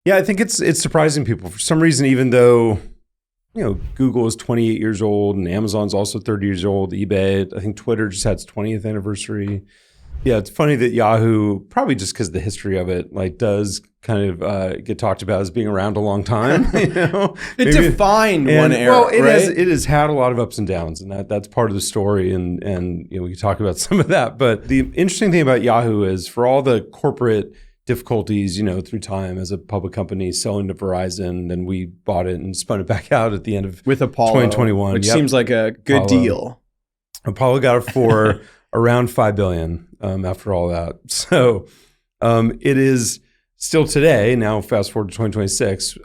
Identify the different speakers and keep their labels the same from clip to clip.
Speaker 1: Yeah, I think it's surprising people for some reason, even though, Google is 28 years old and Amazon's also 30 years old, eBay, I think Twitter just had its 20th anniversary. Yeah, it's funny that Yahoo, probably just because of the history of it, like does kind of get talked about as being around a long time.
Speaker 2: It defined one era,
Speaker 1: well, it
Speaker 2: right?
Speaker 1: has had a lot of ups and downs, and that's part of the story. And we can talk about some of that. But the interesting thing about Yahoo is, for all the corporate difficulties, through time as a public company selling to Verizon, then we bought it and spun it back out at the end of
Speaker 2: with Apollo,
Speaker 1: 2021,
Speaker 2: which seems like a good deal.
Speaker 1: Apollo got it for around $5 billion after all that. So it is still today, now fast forward to 2026,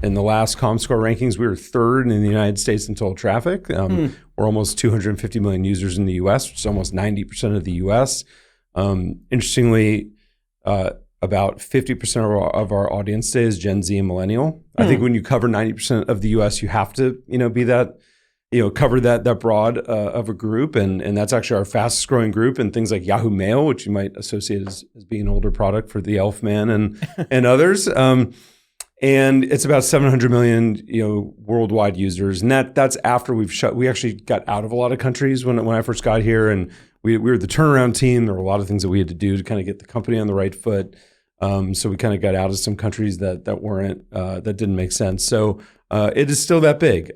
Speaker 1: in the last Comscore rankings, we were third in the United States in total traffic. We're almost 250 million users in the US, which is almost 90% of the US. Interestingly, about 50% of our audience today is Gen Z and millennial. I think when you cover 90% of the US, you have to, be that, cover that broad of a group. And that's actually our fastest growing group. And things like Yahoo Mail, which you might associate as being an older product for the Elfman and others. And it's about 700 million, worldwide users. And that's after we actually got out of a lot of countries when I first got here. And we were the turnaround team. There were a lot of things that we had to do to kind of get the company on the right foot. So we kind of got out of some countries that weren't, that didn't make sense. So it is still that big.